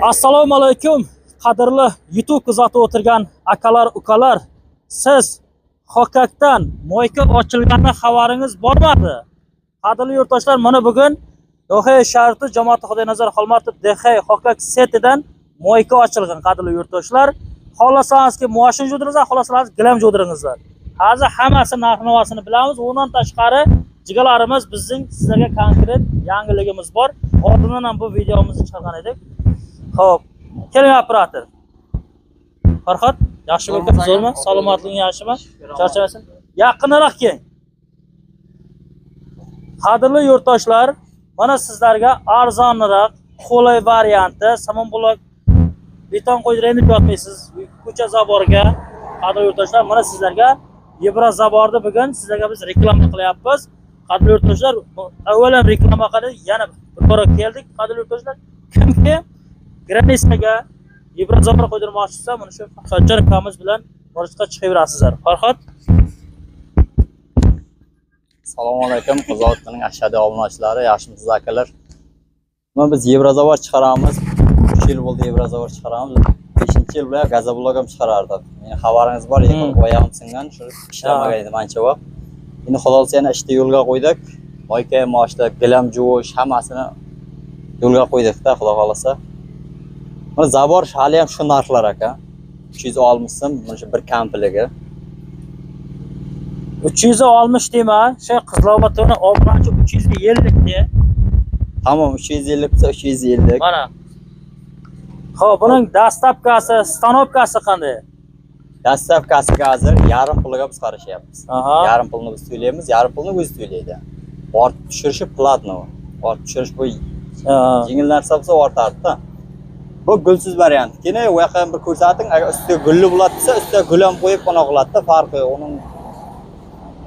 Assalomu alaykum, qadrli YouTube kuzatib o'tirgan akalar, ukalar. Siz Xokakdan moyka ochilgani xabaringiz bormadi? Qadrli yurtdoshlar, mana bugun Dohay shahri jamoat Xudoynazar Xolmatov Dehay Xokak setidan moyka ochilgan qadrli yurtdoshlar. Xohlasangiz-ki, moshin jo'diringizlar, xohlasangiz gilam jo'diringizlar. Hozir hammasi narx-navosini bilamiz. Undan tashqari jigalarimiz bizning sizlarga konkret yangiligimiz bor. Oldindan ham bu videomizni chiqargan edik. Xo'p, keling operator. Farhod, yaxshi bo'lib zo'rmi? Salomatliging yaxshimi? Charchamasin. Yaqinroq keling. Qadrli yurtdoshlar, mana sizlarga arzonroq, qulay varianti somon blok beton qo'ydirib yotmaysiz. Ko'cha zaborga, qadrli yurtdoshlar, mana sizlarga Yevro zaborni bugun sizlarga biz reklama qilyapmiz. Qadrli yurtdoshlar, avvalan reklama qilib, yana bir bora keldik. Qadrli yurtdoshlar, kimki Granisaga Yevro zabor qo'ydirmoqchi bo'lsa, mana shu Farhod akamiz bilan borishga chiqaverasizlar. Farhod. Assalomu alaykum, Qo'zg'otning ashadi obunachilari, yaxshimisiz akalar. Mana biz Yevro zabor chiqaramiz. 3 yil bo'ldi Yevro zabor chiqaramiz. 5-yil bilan gazablog ham chiqarardik. Meni xabaringiz bor, yaqin qo'yam singan, shu ishlamagan edi ancha vaqt. Endi xudosi yana ishni yo'lga qo'ydik. Moyka, moshda, gilam juvish hammasini yo'lga qo'ydik-da, xudo xolasa. Mana zabor hali ham shu narxlar aka. 360 so'm, mana shu bir kampligi. 360 deyma, shu Qizlobotni obunachi 350 de. Tamam, 350 bo'lsa 350. Mana. Xo'p, buning dastavkasi, stanovkasi qanday? Dastavkasiga hozir yarim puliga biz qarashyapmiz. Yarim pulni biz to'laymiz, yarim pulni o'zi to'laydi. Ortib tushirishi platno. Ortib tushirish bu yengil narsa bo'lsa ortardi-da. Bu gulsiz variant. Keyin u yoqqa bir ko'rsating, agar ustiga gulli bo'ladi desa, ustiga gul ham qo'yib qona qiladi-da, farqi yo'q. Uning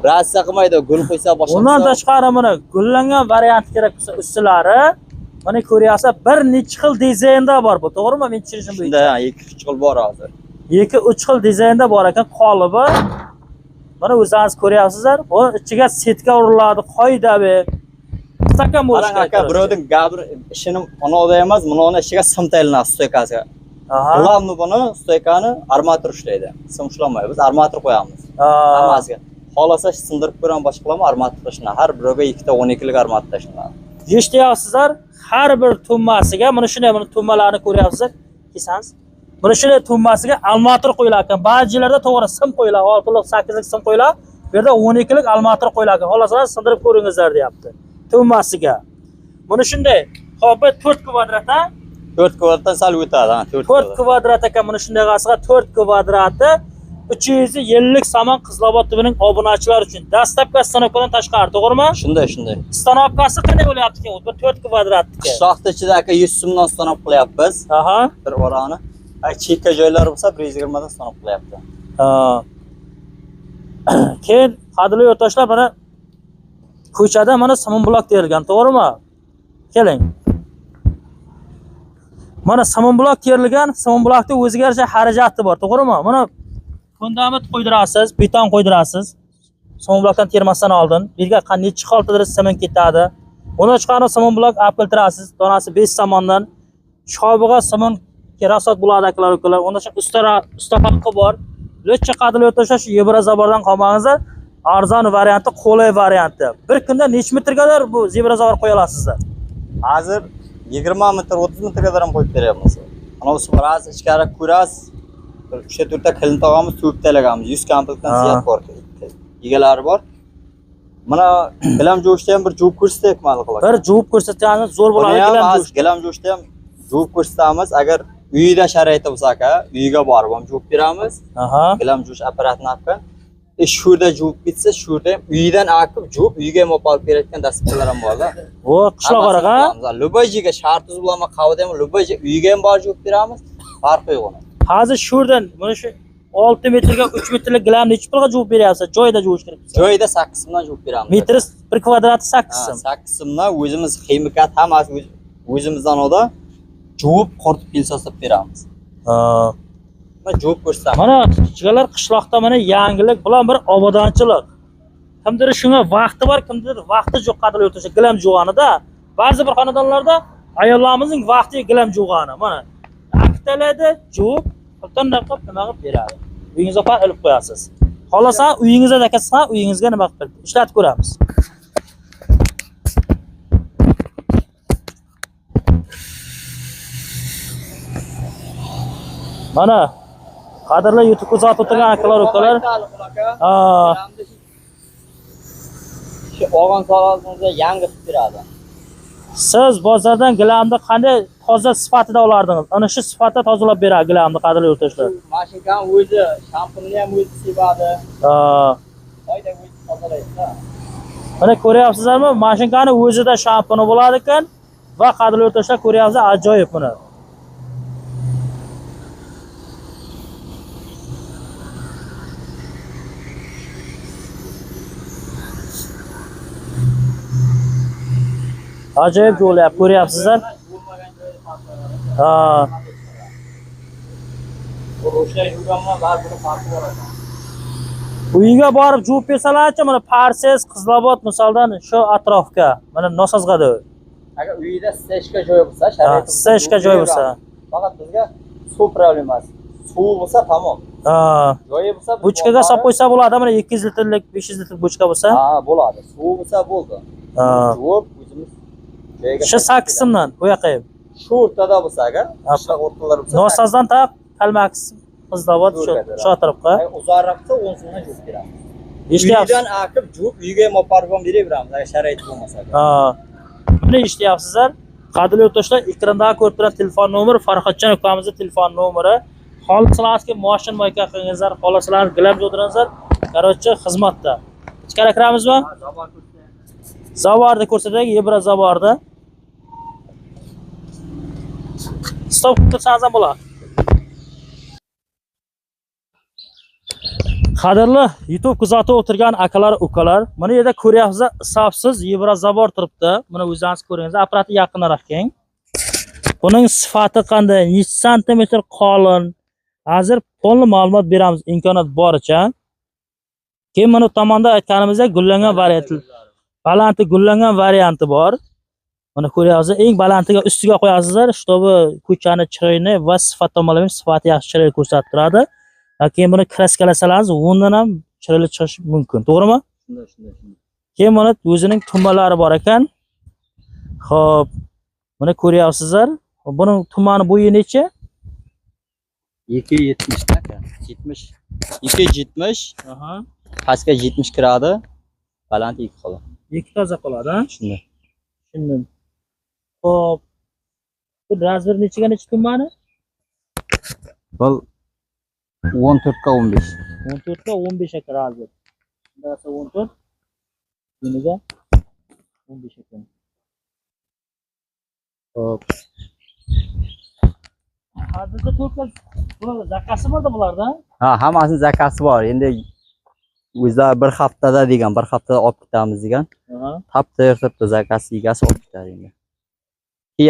rasa qilmaydi, gul qo'ysa boshqa. Undan tashqari mana gullangan variant kerak bo'lsa, ustilari mana ko'ryapsiz, bir necha xil dizaynda bor bu, to'g'rimi? Men tushunishim bo'yicha. Shunda 2-3 xil bor hozir. 2-3 xil dizaynda bor ekan, qolibi. Mana o'zingiz ko'ryapsizlar, bu ichiga setka uriladi, qoidaviy. Stakan bo'lishi kerak. Aka, birovning gabir ishini unoda emas, buni ishiga sim tayinlanadi stoykasiga. G'amni buni stoykani armatur ishlaydi. Sim ushlamaydi, biz armatur qo'yamiz. Hammasiga. Xolasa sindirib ko'ran boshqa qilamiz, armatur ishlanadi. Har birovga 2 ta 12 lik armatur ishlanadi. Eshityapsizlar, har bir tummasiga mana shunday buni tummalarni ko'ryapsizlar. Kesangiz. Mana shunday tummasiga armatur qo'yilar ekan. Ba'zilarda to'g'ri sim qo'yilar, 6 lik, 8 lik sim qo'yilar. Bu yerda 12 lik armatur qo'yilar ekan. Xolasa sindirib ko'ringizlar deyapti. Tummasiga. Mana shunday. Xo'p, 4 kvadrat ha? 4 kvadratdan sal o'tadi, ha, 4 kvadrat ekan, mana shunday qasiga 4 kvadrati 350 so'm Qizlobod tubining obunachilar uchun. Dastavka stanovkadan tashqari, to'g'rimi? Shunday. Stanovkasi qanday bo'lyapti ekan? Bu 4 kvadratniki. Qishloqda ichida aka 100 so'mdan stanov qilyapmiz. Bir orani. Chekka joylar bo'lsa 120 dan stanov qilyapti. Keyin qadrli yurtdoshlar, mana ko'chada mana somon blok terilgan, to'g'rimi? Keling. Mana somon blok terilgan, somon blokda o'ziga yarasha xarajati bor, to'g'rimi? Mana fundament qo'ydirasiz, beton qo'ydirasiz. Somon blokdan termasdan oldin, birga qancha xoltadir somon ketadi. Uni chiqarib somon blok apiltirasiz, donasi 5 somondan. Shobiga somon kerasot bo'ladi akalar, ukalar. Unda shu usta haqqi bor. Lekin qadrli yurtdoshlar, shu Yevro zabordan qolmag'ingizlar. Arzon varianti, qulay varianti. Bir kunda necha metrgalar bu Yevro zabor qo'ya olasizlar? Hozir 20 metr, 30 metrgacha ham qo'yib beryapmiz. Ana o'sha biroz ichkari ko'rasiz. 3-4 ta klient tog'amiz to'p talagamiz. 100 komplektdan ziyod bor. Egalari bor. Mana gilam jo'shda ham bir juvib ko'rsatdik ma'lum qilib. Bir juvib ko'rsatsangiz zo'r bo'ladi gilam jo'shda ham juvib ko'rsatamiz. Agar uyida sharoiti bo'lsa aka, uyiga borib ham juvib beramiz. Gilam jo'sh apparatini olib shu yerda juvib bitsa, shu yerda uyidan akib juvib uyiga ham olib berayotgan dasturlar ham bor-da. O, qishloqqa Lubayjiga shartsiz bo'lma, qavda ham Lubayji uyiga ham borib juvib beramiz. Farqi yo'q uni. Hozir shu yerdan mana shu 6 metrga 3 metrlik gilamni necha pulga juvib beryapsiz? Joyida juvish kerak. Joyida 8 so'mdan juvib beramiz. Metri 1 kvadrati 8 so'm. 8 so'mdan o'zimiz ximikat hammasi o'zimizdan oda juvib qurtib pilsosib beramiz. Mana juvib ko'rsataman. Mana jigalar qishloqda mana yangilik bilan bir obodonchilik. Kimdir shunga vaqti bor, kimdir vaqti yo'q qadrli o'tishga gilam jug'anida. Ba'zi bir xonadonlarda ayollarımızın vakti gilam jug'ani. Mana aktalaydi, juvib, qilib nima qilib beradi. Uyingizga qo'yib ilib qo'yasiz. Xolasa uyingizda dakasiz ham uyingizga nima qilib ishlatib ko'ramiz. Mana qadrli YouTube kuzatib o'tirgan akalar, ukalar. Shu olgan so'ralingizda yangi qilib beradi. Siz bozordan gilamni qanday toza sifatida olardingiz? Ana shu sifatda tozalab beradi gilamni qadrli yurtdoshlar. Mashinani o'zi, shampuni ham o'zi sevadi. Oyda o'zi tozalaydi-da. Mana ko'ryapsizlarmi? Mashinani o'zida shampuni bo'lar ekan va qadrli yurtdoshlar ko'ryapsiz, ajoyib buni. Ajoyib yo'lab ko'ryapsizlar. Uyiga borib juvib bersalarchi, mana Parses, Qizlobod misoldan shu atrofga, mana Nosozg'ada. Agar uyida stechka joy bo'lsa, sharoit stechka joy bo'lsa. Faqat bizga suv problemasi. Suv bo'lsa tamom. Joyi bo'lsa bochkaga solib qo'ysa bo'ladi, mana 200 litrlik, 500 litrlik bochka bo'lsa. Bo'ladi. Suv bo'lsa bo'ldi. Juvib o'zimiz shu 8 simdan bu yoqqa. Shu o'rtada bo'lsa agar, shu o'rtalar bo'lsa. Nosozdan taq Qalmax Qizlobod shu atrofga. Uzoqroq bo'lsa 10 so'mdan yuz beramiz. Eshityapsiz? Uydan aqib juvib uyga ham olib borib beraveramiz, agar sharoit bo'lmasa. Buni eshityapsizlar. Qadrli yurtdoshlar, ekranda ko'rib turgan telefon nomeri Farhodjon ukamizning telefon nomeri. Xohlasangiz mashina moyka qilingizlar, xohlasangiz gilam jo'diringizlar. Qarochi xizmatda. Ichkari kiramizmi? Zavorda ko'rsatak, Yebra zavorda. Stop qilsangiz ham bo'ladi. Qadrli YouTube kuzatib o'tirgan akalar, ukalar, mana yerda ko'ryapsizlar, hisobsiz Yebra zavor turibdi. Mana o'zingiz ko'ringizlar, apparatni yaqinroq keling. Buning sifati qanday, necha santimetr qolin? Hozir to'liq ma'lumot beramiz, imkoniyat boricha. Keyin mana tomonda aytganimizdek gullangan variant, balanti gullangan varianti bor. Mana ko'ryapsizlar, eng balantiga ustiga qo'yasizlar, shtobi ko'chani chiroyini va sifat tomonlama sifati yaxshi chiroyli ko'rsatib turadi. Keyin buni kraskalasangiz, undan ham chiroyli chiqishi mumkin, to'g'rimi? Shunday. Keyin mana o'zining tumanlari bor ekan. Xo'p, mana ko'ryapsizlar. Buning tumani bo'yi necha? 270 taka. 70. 270. Pastga 70 kiradi. Baland 2 qoladi. 2 toza qoladi, ha? Shunday. Tushundim. Xo'p. Bu razmer nechiga necha tumani? Bu 14 ga 15. 14 ga 15 ga razmer. Shunda 14. Buniga 15 ekan. Xo'p. Hozirda to'rtta bular zakasi borda bularda? Hammasini zakasi bor. Endi o'zlar bir haftada degan, bir haftada olib ketamiz degan. Tapta zakasi egasi olib ketadi endi.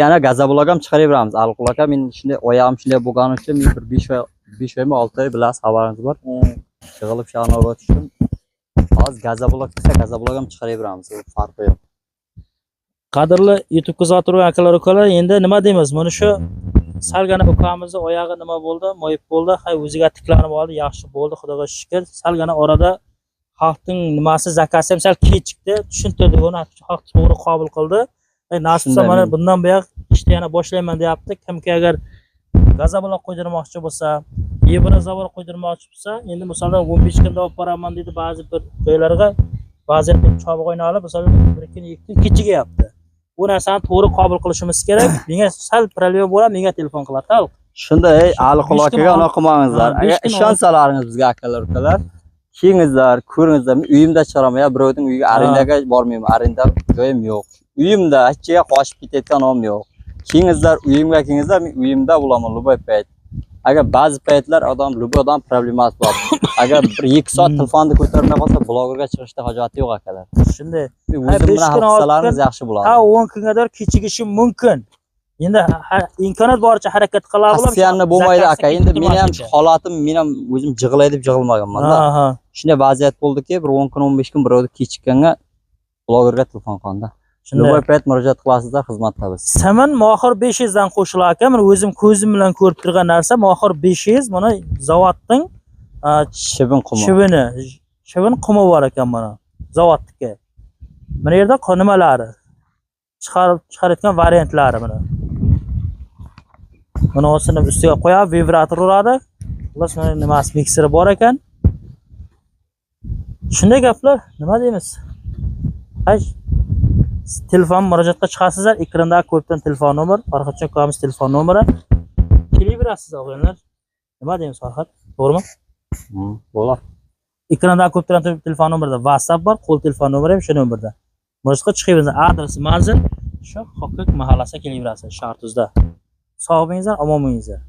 Yana gazabuloq ham chiqaraveramiz. Alquloq ham men shunday oyog'im shunday bo'lgani uchun men bir 5 oymi 6 oy bilasiz, xabaringiz bor. Yig'ilib shag'alga tushdim. Hozir gazabuloq desa gazabuloq ham chiqaraveramiz. U farqi yo'q. Qadrli YouTube kuzatib turgan akalar, ukalar, endi nima deymiz? Mana shu salgana ukamizning oyog'i nima bo'ldi? Moyib bo'ldi. Hay o'ziga tiklanib oldi, yaxshi bo'ldi, Xudoga shukr. Salgana orada xalqning nimasi zakasi ham sal kechikdi, tushuntirdi, uni xalq to'g'ri qabul qildi. Nasib bo'lsa mana bundan buyoq ishni yana boshlayman deyapti. Kimki agar gazabuloq qo'ydirmoqchi bo'lsa, Yebra zavor qo'ydirmoqchi bo'lsa, endi misoldan 15 kunda olib boraman dedi ba'zi bir joylarga. Ba'zi chobiq o'ynalib, misoldan 1-2 kun kechigyapti. Bu narsani to'g'ri qabul qilishimiz kerak. Menga sal problem bo'ladi, menga telefon qiladi xalq. Shunday, alquloqga unaqa qilmangizlar. Agar ishonsalaringiz bizga akalar, ukalar, kelingizlar, ko'ringizlar. Men uyimda chiqaraman, birovning uyiga arendaga bormayman. Arenda joyim yo'q. Uyimda hechga qochib ketayotgan ham yo'q. Kelingizlar, uyimga kelingizlar, men uyimda bo'laman любой payt. Agar ba'zi paytlar любой problemasi bor. Agar 1-2 soat telefonni ko'tarmay qolsa, blogerga chiqishda hojati yo'q akalar. Shunday. O'zim bilan hal qilsalaringiz yaxshi bo'ladi. 10 kungadir kechigishi mumkin. Endi imkoniyat boricha harakat qila olamiz. Asyanni bo'lmaydi aka. Endi men ham holatim, men ham o'zim jig'ilay deb jig'ilmaganman-da. Shunday vaziyat bo'ldiki, bir 10 kun, 15 kun birovni kechikkanga blogerga telefon qildi. Любой payt murojaat qilasizlar, xizmatda biz. Saman Mohir 500 dan qo'shilar ekan. Mana o'zim ko'zim bilan ko'rib turgan narsa Mohir 500 mana zavodning Shibin qumi. Shibin qumi bor ekan mana zavodniki. Mana yerda nimalari chiqarayotgan variantlari mana. Buni osini ustiga qo'yib vibrator uradi. Xullas mana nimasi mikseri bor ekan. Shunday gaplar, nima deymiz? Hay telefon murojaatga chiqasizlar, ekranda ko'pdan telefon nomer, Farhodjon akamiz telefon nomeri. Kelaverasiz o'g'illar. Nima deymiz Farhod? To'g'rimi? Bo'ladi. Ekranda ko'pdan telefon nomerida WhatsApp bor, qo'l telefon nomeri ham shu nomerda. Murojaatga chiqaverasiz. Adresi, manzil shu Xokkak mahallasiga kelaverasiz, Shartuzda. Sog' bo'lingizlar, omon bo'lingizlar.